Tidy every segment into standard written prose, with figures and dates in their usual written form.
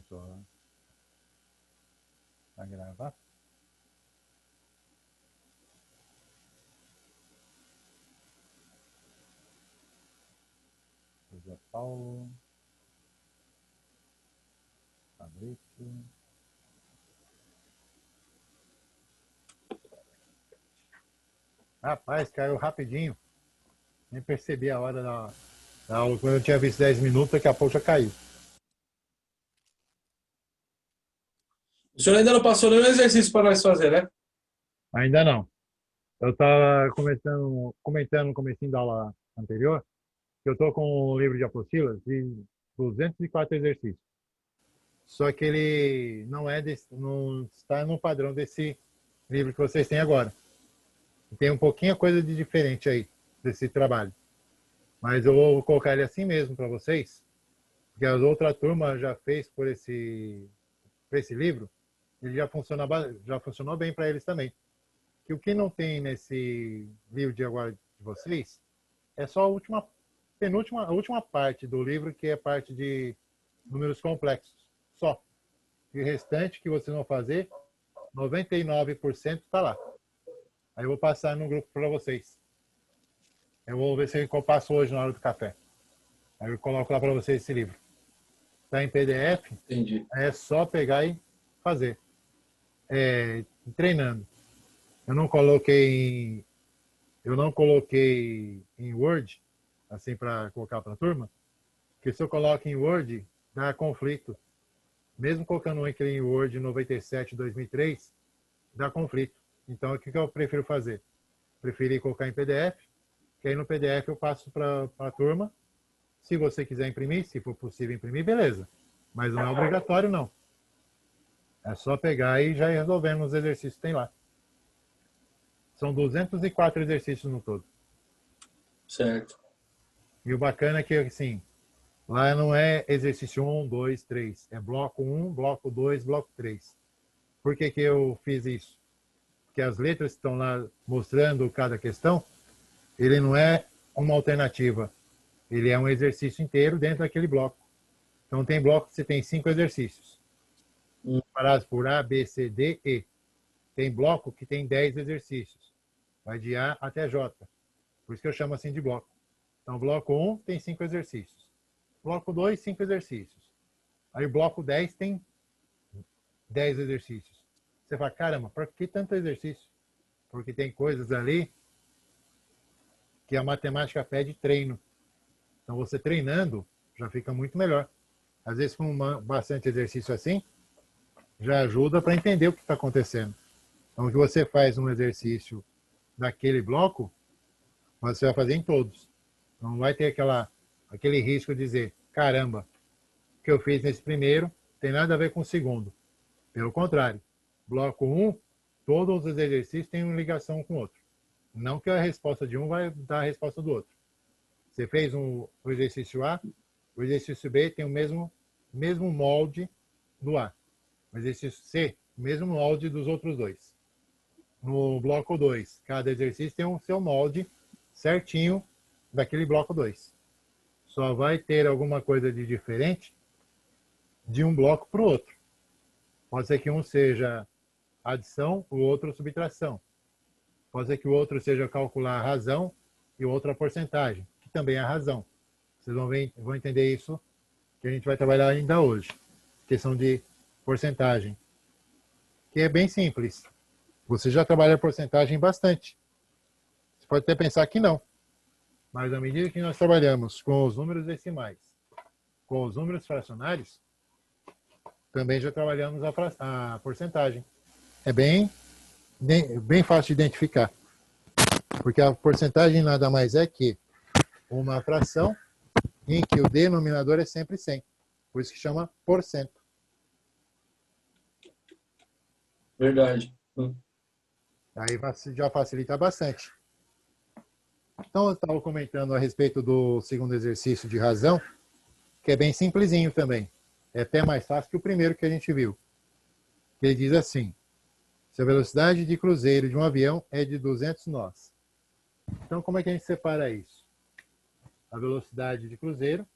Começou a gravar. José Paulo. Fabrício. Rapaz, caiu rapidinho. Nem percebi a hora da aula. Quando eu tinha visto 10 minutos, daqui a pouco já caiu. O senhor ainda não passou nenhum exercício para nós fazer, né? Ainda não. Eu estava comentando no comecinho da aula anterior que eu estou com um livro de apostilas de 204 exercícios. Só que ele não está no padrão desse livro que vocês têm agora. Tem um pouquinho coisa de diferente aí desse trabalho. Mas eu vou colocar ele assim mesmo para vocês, porque a outra turma já fez por esse livro, ele já funcionou bem para eles também. Que o que não tem nesse livro de agora de vocês é só a última parte do livro, que é parte de números complexos. Só. E o restante que vocês vão fazer, 99% está lá. Aí eu vou passar no grupo para vocês. Eu vou ver se eu passo hoje na hora do café. Aí eu coloco lá para vocês esse livro. Está em PDF, Entendi. é só pegar e fazer. Treinando. Eu não coloquei em Word, assim, para colocar para a turma, porque se eu coloco em Word, dá conflito. Mesmo colocando aquele em Word 97, 2003, dá conflito. Então, o que eu prefiro fazer? Preferi colocar em PDF, que aí no PDF eu passo para a turma. Se você quiser imprimir, se for possível imprimir, beleza. Mas não é obrigatório, não. É só pegar e já ir resolvendo os exercícios que tem lá. São 204 exercícios no todo. Certo. E o bacana é que, assim, lá não é exercício 1, 2, 3. É bloco 1, bloco 2, bloco 3. Por que eu fiz isso? Porque as letras que estão lá mostrando cada questão, ele não é uma alternativa. Ele é um exercício inteiro dentro daquele bloco. Então, tem bloco que você tem 5 exercícios. Separados por A, B, C, D, E. Tem bloco que tem 10 exercícios. Vai de A até J. Por isso que eu chamo assim de bloco. Então, bloco 1 tem 5 exercícios. Bloco 2, 5 exercícios. Aí o bloco 10 tem 10 exercícios. Você fala, caramba, por que tanto exercício? Porque tem coisas ali que a matemática pede treino. Então, você treinando, já fica muito melhor. Às vezes, com bastante exercício assim, já ajuda para entender o que está acontecendo. Então, o que você faz um exercício daquele bloco, você vai fazer em todos. Não vai ter aquele risco de dizer, caramba, o que eu fiz nesse primeiro tem nada a ver com o segundo. Pelo contrário, bloco 1, todos os exercícios têm uma ligação com o outro. Não que a resposta de um vai dar a resposta do outro. Você fez o exercício A, o exercício B tem o mesmo molde do A. O exercício C, o mesmo molde dos outros dois. No bloco 2, cada exercício tem o seu molde certinho daquele bloco 2. Só vai ter alguma coisa de diferente de um bloco para o outro. Pode ser que um seja adição, o outro subtração. Pode ser que o outro seja calcular a razão e o outro a porcentagem, que também é a razão. Vocês vão entender isso, que a gente vai trabalhar ainda hoje. Questão de porcentagem, que é bem simples. Você já trabalha porcentagem bastante. Você pode até pensar que não. Mas à medida que nós trabalhamos com os números decimais, com os números fracionários, também já trabalhamos a porcentagem. É bem fácil de identificar. Porque a porcentagem nada mais é que uma fração em que o denominador é sempre 100. Por isso que chama porcento. Verdade. Aí já facilita bastante. Então, eu estava comentando a respeito do segundo exercício de razão, que é bem simplesinho também. É até mais fácil que o primeiro que a gente viu. Ele diz assim, se a velocidade de cruzeiro de um avião é de 200 nós. Então, como é que a gente separa isso? A velocidade de cruzeiro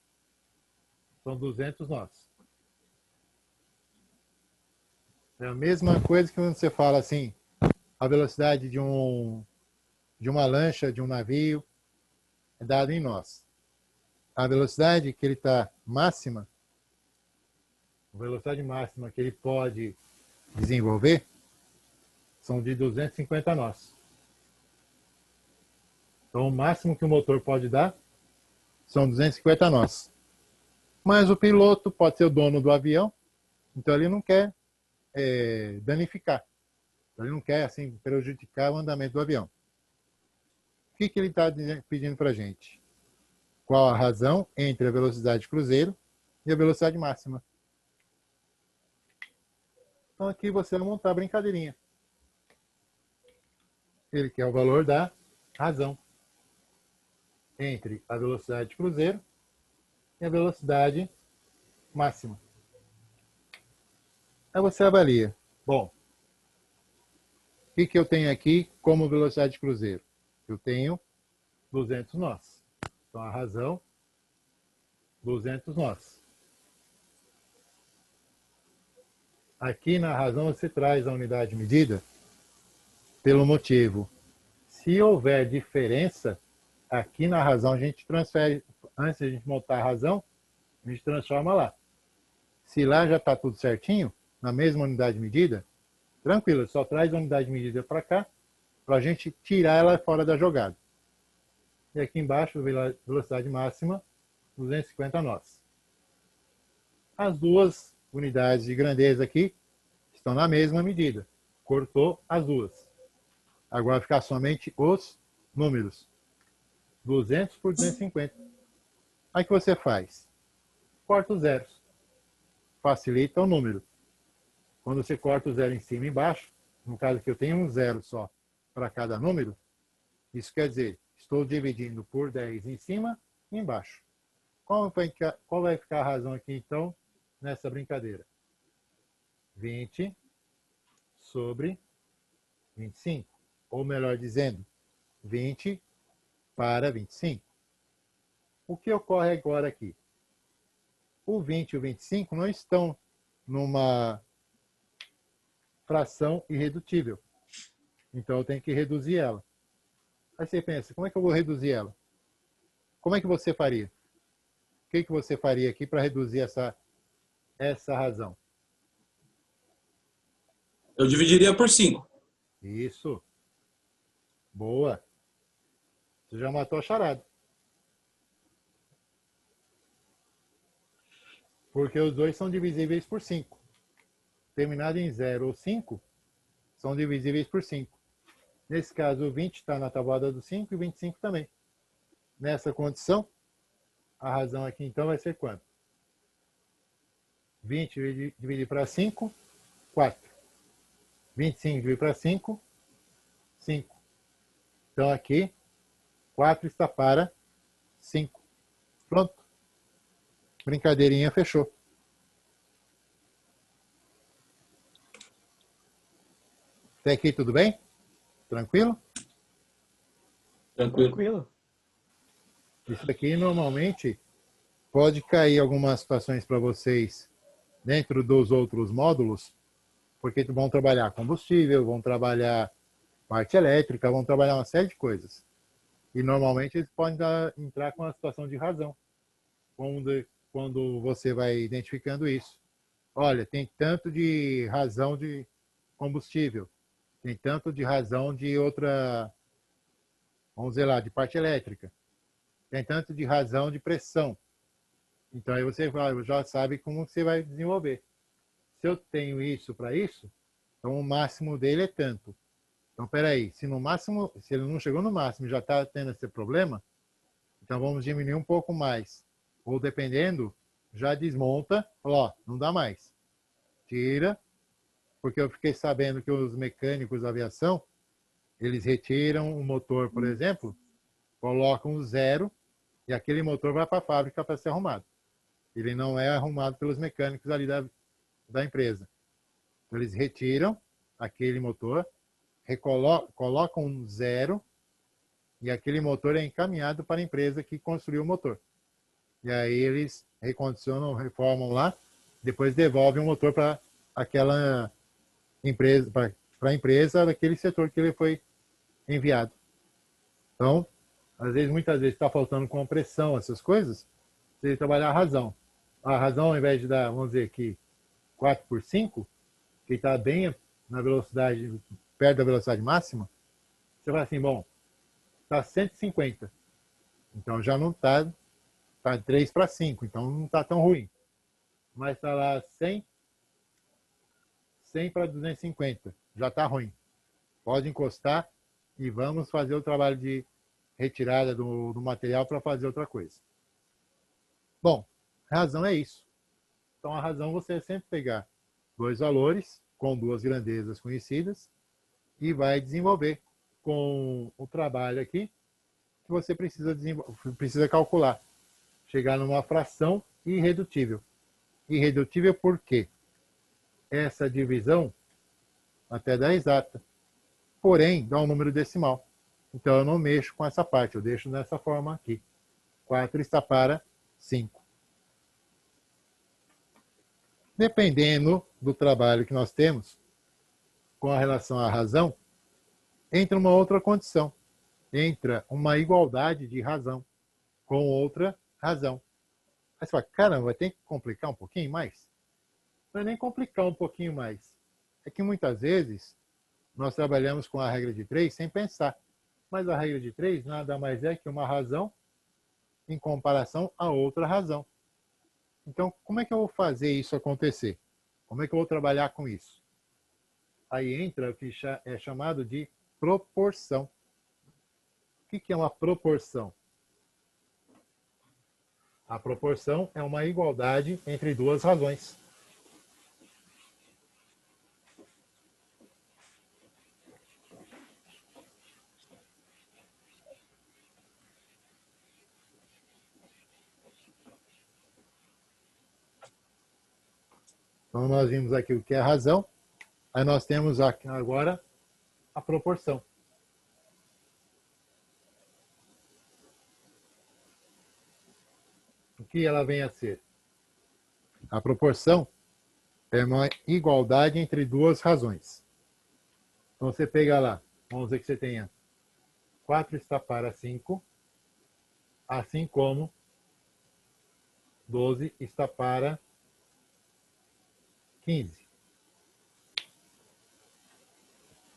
são 200 nós. É a mesma coisa que quando você fala assim, a velocidade de uma lancha, de um navio, é dada em nós. A velocidade que ele está máxima, a velocidade máxima que ele pode desenvolver, são de 250 nós. Então, o máximo que o motor pode dar são 250 nós. Mas o piloto pode ser o dono do avião, então ele não quer danificar. Ele não quer assim prejudicar o andamento do avião. O que ele está pedindo para a gente? Qual a razão entre a velocidade cruzeiro e a velocidade máxima? Então aqui você vai montar a brincadeirinha. Ele quer o valor da razão entre a velocidade cruzeiro e a velocidade máxima. Aí você avalia. Bom, o que eu tenho aqui como velocidade cruzeiro? Eu tenho 200 nós. Então a razão, 200 nós. Aqui na razão você traz a unidade de medida pelo motivo. Se houver diferença, aqui na razão a gente transfere, antes de a gente montar a razão, a gente transforma lá. Se lá já está tudo certinho, na mesma unidade de medida, tranquilo, só traz a unidade de medida para cá, para a gente tirar ela fora da jogada. E aqui embaixo, velocidade máxima, 250 nós. As duas unidades de grandeza aqui estão na mesma medida. Cortou as duas. Agora ficar somente os números. 200 por 250. Aí o que você faz? Corta os zeros. Facilita o número. Quando você corta o zero em cima e embaixo, no caso que eu tenho um zero só para cada número, isso quer dizer, estou dividindo por 10 em cima e embaixo. Qual vai ficar a razão aqui, então, nessa brincadeira? 20 sobre 25. Ou melhor dizendo, 20 para 25. O que ocorre agora aqui? O 20 e o 25 não estão numa fração irredutível. Então eu tenho que reduzir ela. Aí você pensa, como é que eu vou reduzir ela? Como é que você faria? O que você faria aqui para reduzir essa razão? Eu dividiria por 5. Isso. Boa. Você já matou a charada. Porque os dois são divisíveis por 5. Terminado em 0 ou 5, são divisíveis por 5. Nesse caso, o 20 está na tabuada do 5 e o 25 também. Nessa condição, a razão aqui então vai ser quanto? 20 dividido para 5, 4. 25 dividido para 5, 5. Então aqui, 4 está para 5. Pronto. Brincadeirinha fechou. Até aqui tudo bem? Tranquilo? Tranquilo. Isso aqui normalmente pode cair algumas situações para vocês dentro dos outros módulos, porque vão trabalhar combustível, vão trabalhar parte elétrica, vão trabalhar uma série de coisas. E normalmente eles podem entrar com a situação de razão, quando você vai identificando isso. Olha, tem tanto de razão de combustível, tem tanto de razão de outra, vamos dizer lá, de parte elétrica, tem tanto de razão de pressão. Então aí você já sabe como você vai desenvolver. Se eu tenho isso para isso, então o máximo dele é tanto. Então, peraí, se no máximo, se ele não chegou no máximo e já está tendo esse problema, então vamos diminuir um pouco mais. Ou dependendo, já desmonta, ó, não dá mais. Tira, porque eu fiquei sabendo que os mecânicos da aviação, eles retiram o motor, por exemplo, colocam o zero e aquele motor vai para a fábrica para ser arrumado. Ele não é arrumado pelos mecânicos ali da empresa. Então, eles retiram aquele motor, colocam um zero e aquele motor é encaminhado para a empresa que construiu o motor. E aí eles recondicionam, reformam lá, depois devolvem o motor para aquela para a empresa daquele setor que ele foi enviado. Então, às vezes, muitas vezes está faltando compressão, essas coisas, você tem que trabalhar a razão. A razão, ao invés de dar, vamos dizer aqui, 4 por 5, que está bem na velocidade, perto da velocidade máxima, você fala assim, bom, está 150. Então já não está, está 3 para 5, então não está tão ruim. Mas está lá 100 para 250, já está ruim. Pode encostar e vamos fazer o trabalho de retirada do material para fazer outra coisa. Bom, razão é isso. Então a razão você é sempre pegar dois valores com duas grandezas conhecidas e vai desenvolver com o trabalho aqui que você precisa calcular. Chegar numa fração irredutível. Irredutível por quê? Essa divisão até dá exata. Porém, dá um número decimal. Então eu não mexo com essa parte, eu deixo nessa forma aqui. 4 está para 5. Dependendo do trabalho que nós temos, com a relação à razão, entra uma outra condição. Entra uma igualdade de razão com outra razão. Aí você fala, caramba, vai ter que complicar um pouquinho mais? Não é nem complicar um pouquinho mais. É que muitas vezes nós trabalhamos com a regra de 3 sem pensar. Mas a regra de 3 nada mais é que uma razão em comparação a outra razão. Então, como é que eu vou fazer isso acontecer? Como é que eu vou trabalhar com isso? Aí entra o que é chamado de proporção. O que é uma proporção? A proporção é uma igualdade entre duas razões. Então, nós vimos aqui o que é a razão. Aí nós temos aqui agora a proporção. O que ela vem a ser? A proporção é uma igualdade entre duas razões. Então você pega lá, vamos dizer que você tenha 4 está para 5, assim como 12 está para 15.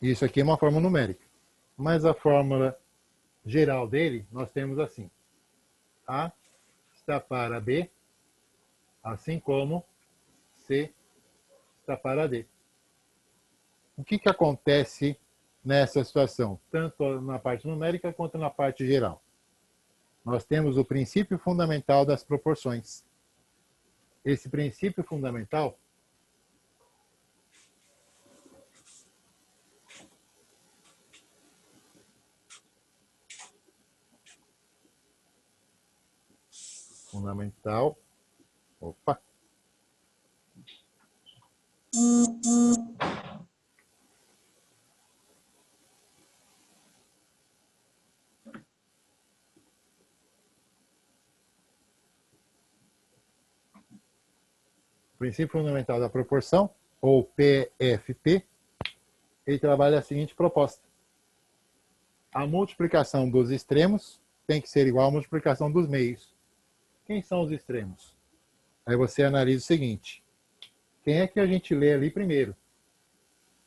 Isso aqui é uma fórmula numérica. Mas a fórmula geral dele, nós temos assim. A está para B, assim como C está para D. O que acontece nessa situação? Tanto na parte numérica quanto na parte geral. Nós temos o princípio fundamental das proporções. Esse princípio fundamental opa, o princípio fundamental da proporção, ou PFP, ele trabalha a seguinte proposta. A multiplicação dos extremos tem que ser igual à multiplicação dos meios. Quem são os extremos? Aí você analisa o seguinte. Quem é que a gente lê ali primeiro?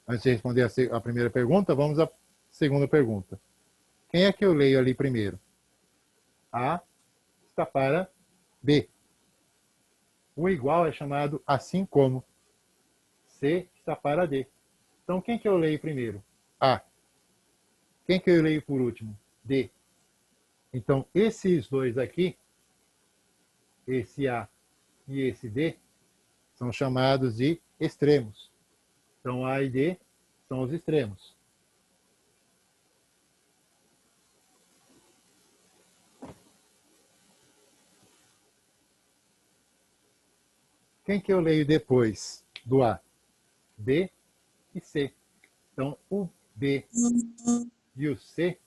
Antes de responder a primeira pergunta, vamos à segunda pergunta. Quem é que eu leio ali primeiro? A está para B. O igual é chamado assim como. C está para D. Então, quem que eu leio primeiro? A. Quem que eu leio por último? D. Então, esses dois aqui, esse A e esse D, são chamados de extremos. Então, A e D são os extremos. Quem que eu leio depois do A? B e C. Então, o B e o C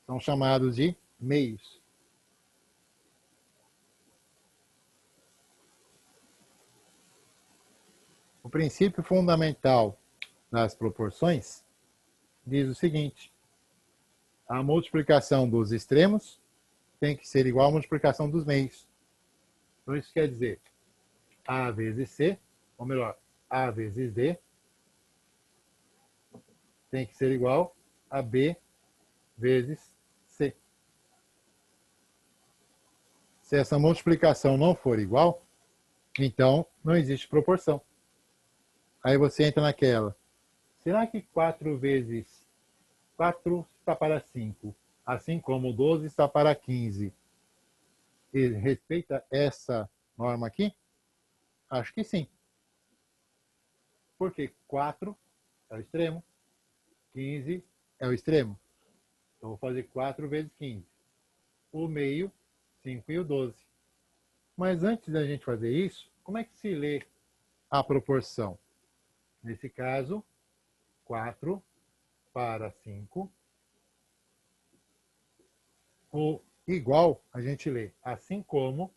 são chamados de meios. O princípio fundamental das proporções diz o seguinte: a multiplicação dos extremos tem que ser igual à multiplicação dos meios. Então, isso quer dizer A vezes C, ou melhor, A vezes D, tem que ser igual a B vezes C. Se essa multiplicação não for igual, então não existe proporção. Aí você entra naquela. Será que 4 vezes 4 está para 5, assim como 12 está para 15? E respeita essa norma aqui? Acho que sim. Porque 4 é o extremo, 15 é o extremo. Então, vou fazer 4 vezes 15. O meio, 5 e o 12. Mas antes da gente fazer isso, como é que se lê a proporção? Nesse caso, 4 para 5. O igual, a gente lê assim como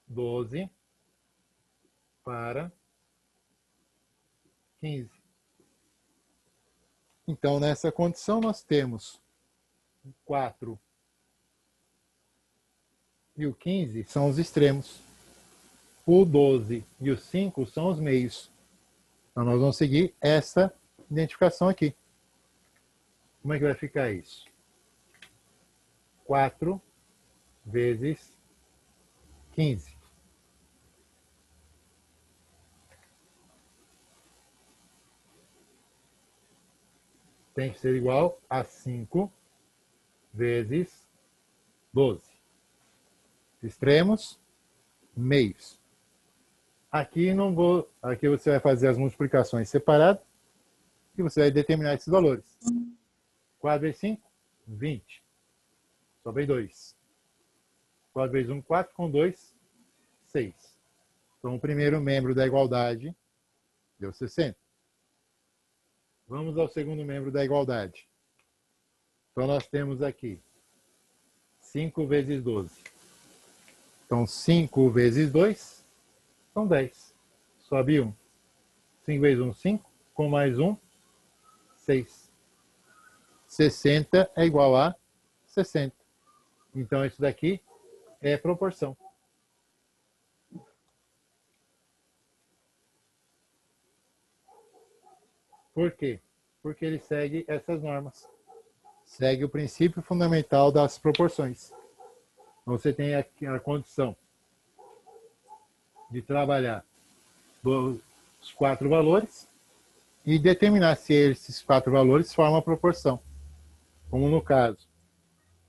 12 para 15. Então, nessa condição, nós temos 4 e o 15 são os extremos. O 12 e o 5 são os meios. Então, nós vamos seguir essa identificação aqui. Como é que vai ficar isso? 4 vezes 15. Tem que ser igual a 5 vezes 12. Extremos, meios. Aqui não vou, aqui você vai fazer as multiplicações separadas e você vai determinar esses valores. 4 vezes 5, 20. Sobrei 2. 4 vezes 1, 4, com 2, 6. Então, o primeiro membro da igualdade deu 60. Vamos ao segundo membro da igualdade. Então, nós temos aqui 5 vezes 12. Então, 5 vezes 2 são 10. Sobe 1. 5 vezes 1, 5. Com mais 1, 6. 60 é igual a 60. Então, isso daqui é proporção. Por quê? Porque ele segue essas normas. Segue o princípio fundamental das proporções. Você tem aqui a condição de trabalhar os 4 valores e determinar se esses 4 valores formam a proporção. Como no caso,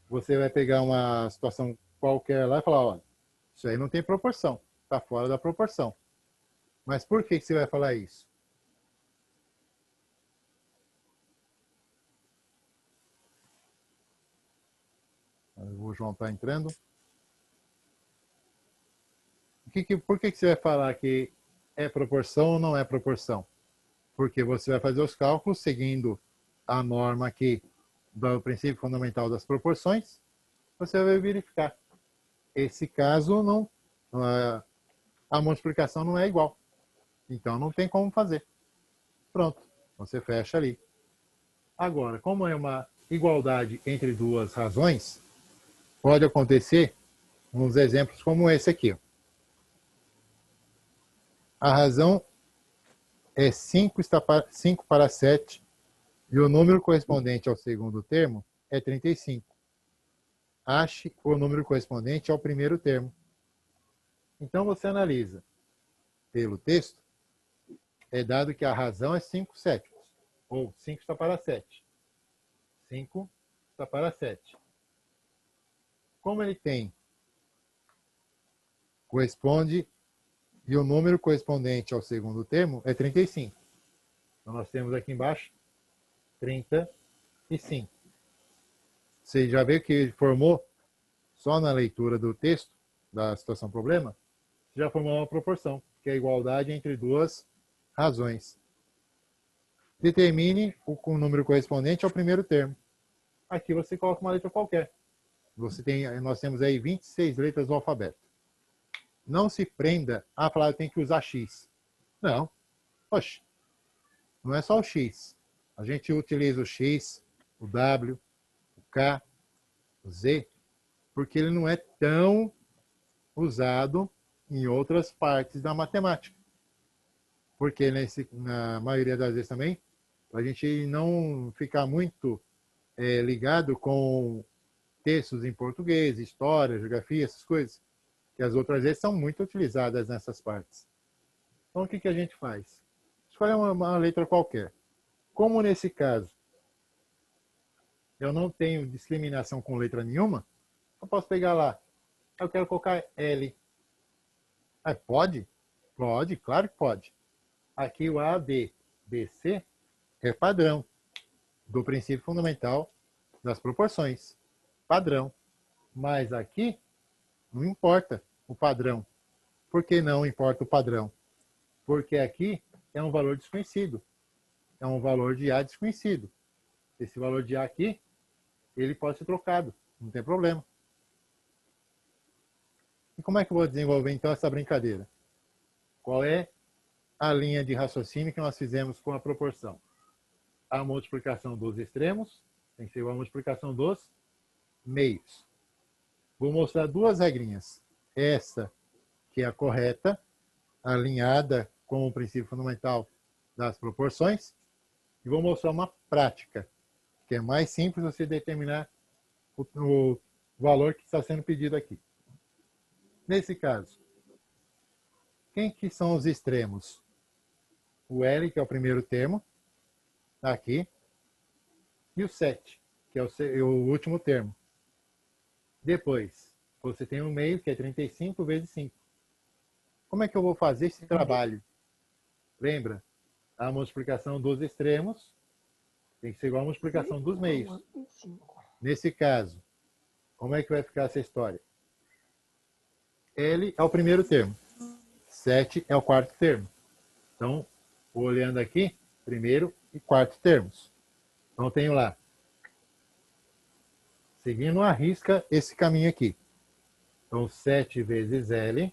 você vai pegar uma situação qualquer lá e falar, olha, isso aí não tem proporção, está fora da proporção. Mas por que você vai falar isso? O João está entrando. Por que você vai falar que é proporção ou não é proporção? Porque você vai fazer os cálculos seguindo a norma aqui do princípio fundamental das proporções. Você vai verificar. Esse caso, não, a multiplicação não é igual. Então, não tem como fazer. Pronto, você fecha ali. Agora, como é uma igualdade entre duas razões, pode acontecer uns exemplos como esse aqui. A razão é 5 para 7 e o número correspondente ao segundo termo é 35. Ache o número correspondente ao primeiro termo. Então você analisa pelo texto, é dado que a razão é 5 sétimos, ou 5 está para 7. 5 está para 7. Como ele tem, corresponde, e o número correspondente ao segundo termo é 35. Então nós temos aqui embaixo 35. Você já vê que ele formou, só na leitura do texto, da situação problema, já formou uma proporção, que é a igualdade entre duas razões. Determine o número correspondente ao primeiro termo. Aqui você coloca uma letra qualquer. Nós temos aí 26 letras do alfabeto. não se prenda a falar que tem que usar X. Não. Oxe, não é só o X. A gente utiliza o X, o W, o K, o Z, porque ele não é tão usado em outras partes da matemática. Porque na maioria das vezes também, a gente não ficar muito ligado com textos em português, história, geografia, essas coisas, que as outras vezes são muito utilizadas nessas partes. Então, o que a gente faz? Escolhe uma letra qualquer. Como nesse caso, eu não tenho discriminação com letra nenhuma, eu posso pegar lá. Eu quero colocar L. Pode? Pode, claro que pode. Aqui o A, B, B, C é padrão do princípio fundamental das proporções. Padrão. Mas aqui não importa o padrão. Por que não importa o padrão? Porque aqui é um valor desconhecido. É um valor de A desconhecido. Esse valor de A aqui, ele pode ser trocado. Não tem problema. E como é que eu vou desenvolver então essa brincadeira? Qual é a linha de raciocínio que nós fizemos com a proporção? A multiplicação dos extremos tem que ser igual a multiplicação dos meios. Vou mostrar duas regrinhas. Essa, que é a correta, alinhada com o princípio fundamental das proporções. E vou mostrar uma prática, que é mais simples você determinar o valor que está sendo pedido aqui. Nesse caso, quem que são os extremos? O L, que é o primeiro termo, tá aqui, e o 7, que é o último termo. Depois, você tem o meio, que é 35 vezes 5. Como é que eu vou fazer esse trabalho? Lembra? A multiplicação dos extremos tem que ser igual a multiplicação dos meios. Nesse caso, como é que vai ficar essa história? L é o primeiro termo. 7 é o quarto termo. Então, olhando aqui, primeiro e quarto termos. Então, tenho lá, seguindo a risca, esse caminho aqui. Então, 7 vezes L.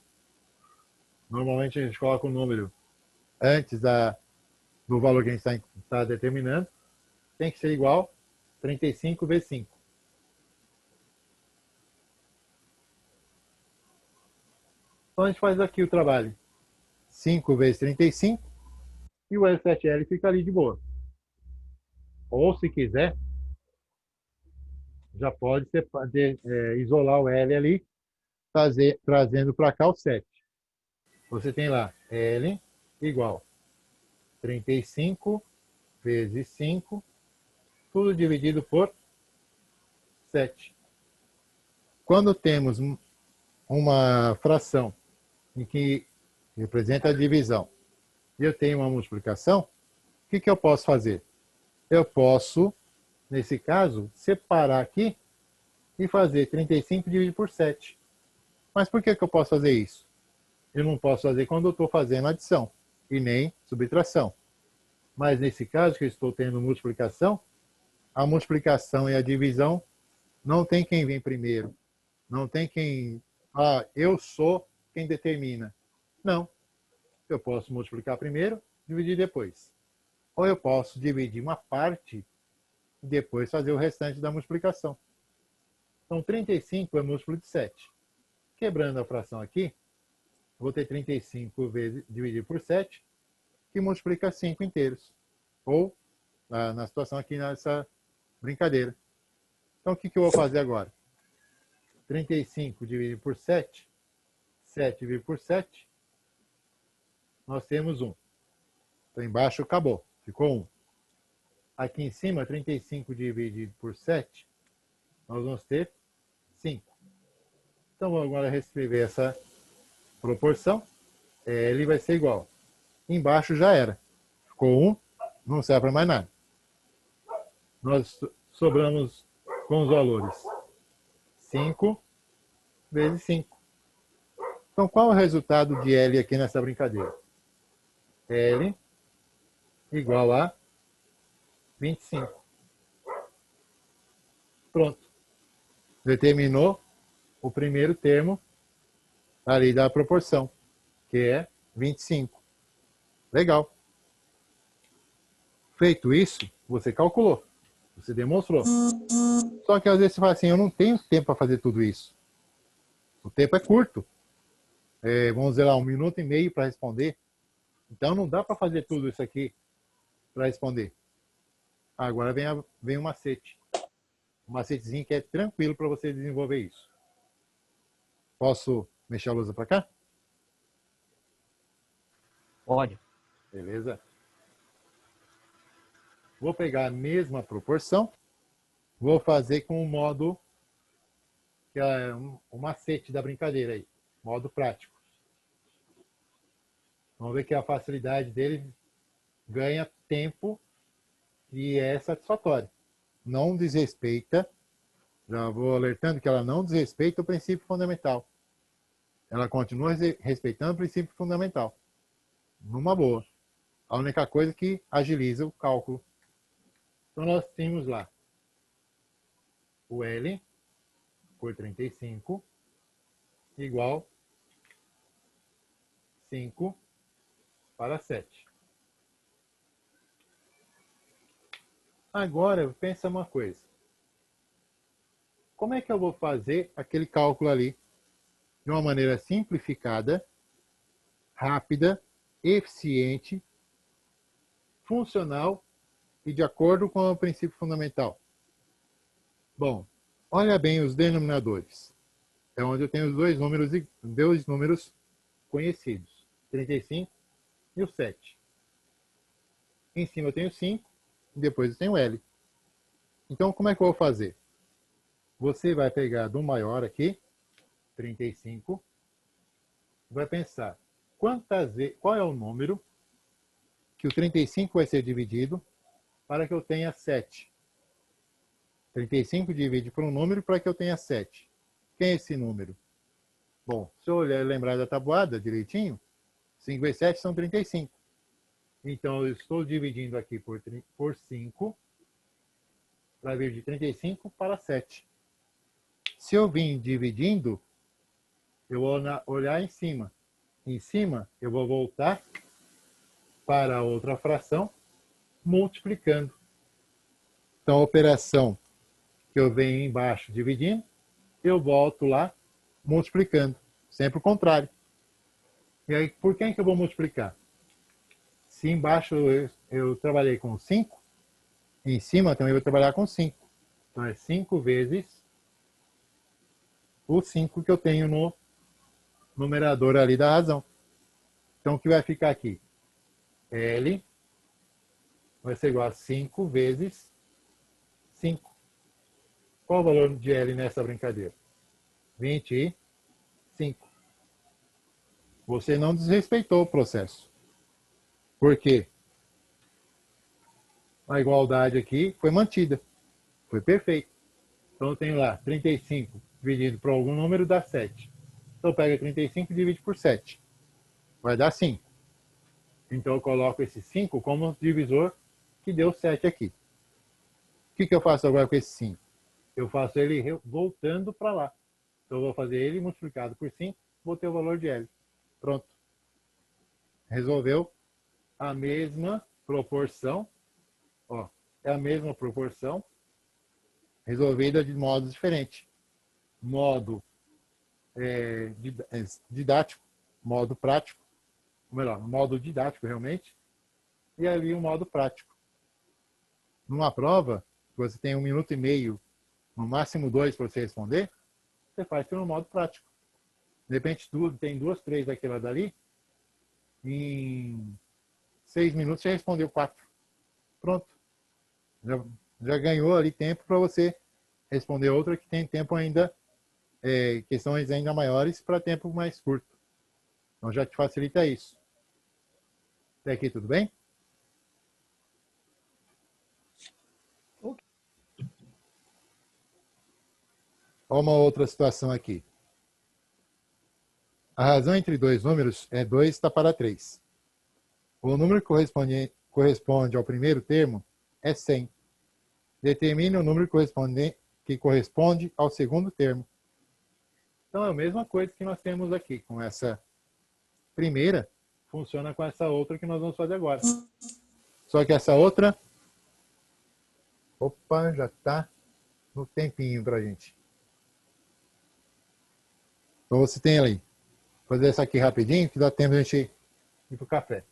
Normalmente, a gente coloca o número antes do valor que a gente está determinando. Tem que ser igual a 35 vezes 5. Então, a gente faz aqui o trabalho. 5 vezes 35 e o L7L fica ali de boa. Ou, se quiser, já pode isolar o L ali, trazendo para cá o 7. Você tem lá L igual 35 vezes 5, tudo dividido por 7. Quando temos uma fração em que representa a divisão e eu tenho uma multiplicação, o que eu posso fazer? Eu posso, nesse caso, separar aqui e fazer 35 dividido por 7. Mas por que eu posso fazer isso? Eu não posso fazer quando eu estou fazendo adição e nem subtração. Mas nesse caso que eu estou tendo multiplicação, a multiplicação e a divisão não tem quem vem primeiro. Não tem quem... eu sou quem determina. Não. Eu posso multiplicar primeiro, dividir depois. Ou eu posso dividir uma parte e depois fazer o restante da multiplicação. Então, 35 é múltiplo de 7. Quebrando a fração aqui, vou ter 35 vezes dividido por 7, que multiplica 5 inteiros. Ou, na situação aqui, nessa brincadeira. Então, o que eu vou fazer agora? 35 dividido por 7, 7 dividido por 7, nós temos 1. Então, embaixo acabou, ficou 1. Aqui em cima, 35 dividido por 7, nós vamos ter 5. Então, vou agora reescrever essa proporção. Ele vai ser igual. Embaixo já era. Ficou 1, não serve para mais nada. Nós sobramos com os valores 5 vezes 5. Então, qual é o resultado de L aqui nessa brincadeira? L igual a 25. Pronto. Determinou o primeiro termo ali da proporção, que é 25. Legal. Feito isso, você calculou, você demonstrou. Só que às vezes você fala assim, eu não tenho tempo para fazer tudo isso. O tempo é curto. Vamos dizer lá, 1 minuto e meio para responder. Então não dá para fazer tudo isso aqui para responder. Agora vem um macete. Um macetezinho que é tranquilo para você desenvolver isso. Posso mexer a lousa para cá? Pode. Beleza. Vou pegar a mesma proporção. Vou fazer com o modo, que é o macete da brincadeira aí. Modo prático. Vamos ver que a facilidade dele ganha tempo e é satisfatório. Não desrespeita, já vou alertando que ela não desrespeita o princípio fundamental. Ela continua respeitando o princípio fundamental. Numa boa. A única coisa que agiliza o cálculo. Então nós temos lá o L por 35 igual 5 para 7. Agora, pensa uma coisa. Como é que eu vou fazer aquele cálculo ali de uma maneira simplificada, rápida, eficiente, funcional e de acordo com o princípio fundamental? Bom, olha bem os denominadores. É onde eu tenho os dois números conhecidos, 35 e o 7. Em cima eu tenho 5, e depois eu tenho L. Então, como é que eu vou fazer? Você vai pegar do maior aqui, 35, vai pensar qual é o número que o 35 vai ser dividido para que eu tenha 7. 35 divide por um número para que eu tenha 7. Quem é esse número? Bom, se eu lembrar da tabuada direitinho, 5 vezes 7 são 35. Então, eu estou dividindo aqui por 5 para vir de 35 para 7. Se eu vim dividindo, eu vou olhar em cima. Em cima, eu vou voltar para a outra fração, multiplicando. Então, a operação que eu venho embaixo dividindo, eu volto lá multiplicando. Sempre o contrário. E aí, por quem que eu vou multiplicar? Se embaixo eu trabalhei com 5, em cima também vou trabalhar com 5. Então, é 5 vezes o 5 que eu tenho no numerador ali da razão. Então, o que vai ficar aqui? L vai ser igual a 5 vezes 5. Qual o valor de L nessa brincadeira? 25. Você não desrespeitou o processo. Por quê? A igualdade aqui foi mantida. Foi perfeito. Então, eu tenho lá 35 dividido por algum número dá 7. Então, pega 35 e divide por 7. Vai dar 5. Então, eu coloco esse 5 como divisor que deu 7 aqui. O que eu faço agora com esse 5? Eu faço ele voltando para lá. Então, eu vou fazer ele multiplicado por 5, vou ter o valor de L. Pronto. Resolveu a mesma proporção. Ó, é a mesma proporção resolvida de modos diferentes. Modo didático, modo prático, ou melhor, modo didático realmente, e ali um modo prático. Numa prova, você tem 1 minuto e meio, no máximo 2 para você responder, você faz pelo modo prático. De repente, tem 2, 3 daquela dali, em 6 minutos você respondeu 4. Pronto. Já ganhou ali tempo para você responder outra que tem tempo ainda, questões ainda maiores para tempo mais curto. Então já te facilita isso. Até aqui tudo bem? Olha uma outra situação aqui. A razão entre dois números é 2 está para 3. O número que corresponde ao primeiro termo é 100. Determine o número que corresponde ao segundo termo. Então é a mesma coisa que nós temos aqui. Com essa primeira, funciona com essa outra que nós vamos fazer agora. Só que essa outra... Opa, já está no tempinho para a gente. Então você tem ali. Vou fazer essa aqui rapidinho, que dá tempo de a gente ir para o café.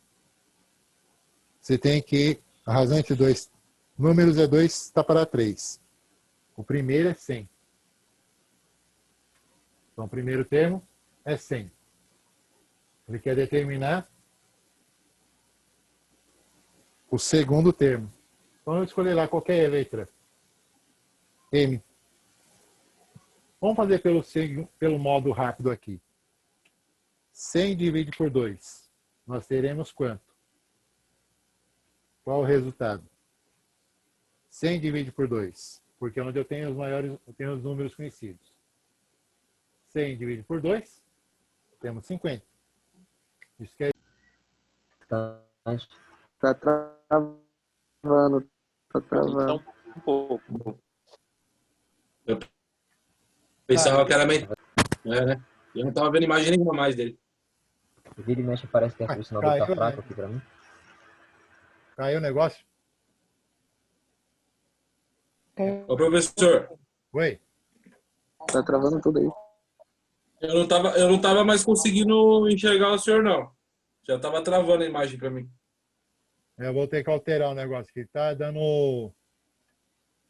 Você tem que... A razão entre dois números é 2 está para 3. O primeiro é 100. Então, o primeiro termo é 100. Ele quer determinar o segundo termo. Então, eu escolhi lá qualquer letra. M. Vamos fazer pelo modo rápido aqui. 100 divide por 2. Nós teremos quanto? Qual o resultado? 100 divide por 2. Porque é onde eu tenho os números conhecidos. 100 divide por 2, temos 50. Isso que é... Tá travando. Tá travando. Um pouco. Eu pensava que era mental. Né? Eu não tava vendo imagem nenhuma mais dele. Vira e mexe, parece que o sinal dele tá fraco aqui pra mim. Caiu o negócio? Ô, professor, Oi? Tá travando tudo aí. eu não tava mais conseguindo enxergar o senhor, não. Já tava travando a imagem pra mim. Eu vou ter que alterar o negócio aqui. Tá dando...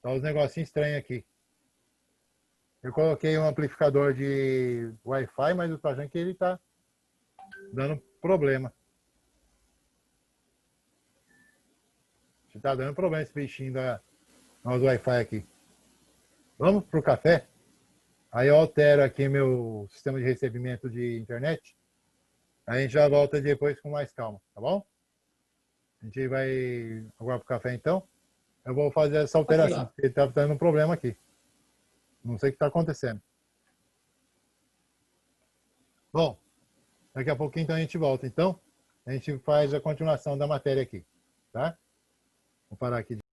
Tá uns negocinhos estranhos aqui. Eu coloquei um amplificador de Wi-Fi, mas eu tô achando que ele tá dando problema. Tá dando problema esse bichinho da nosso Wi-Fi aqui. Vamos pro café? Aí eu altero aqui meu sistema de recebimento de internet. Aí a gente já volta depois com mais calma, tá bom? A gente vai agora pro café então. Eu vou fazer essa alteração, porque ele tá dando um problema aqui. Não sei o que está acontecendo. Bom, daqui a pouquinho então a gente volta. Então, a gente faz a continuação da matéria aqui, tá? Vou parar aqui.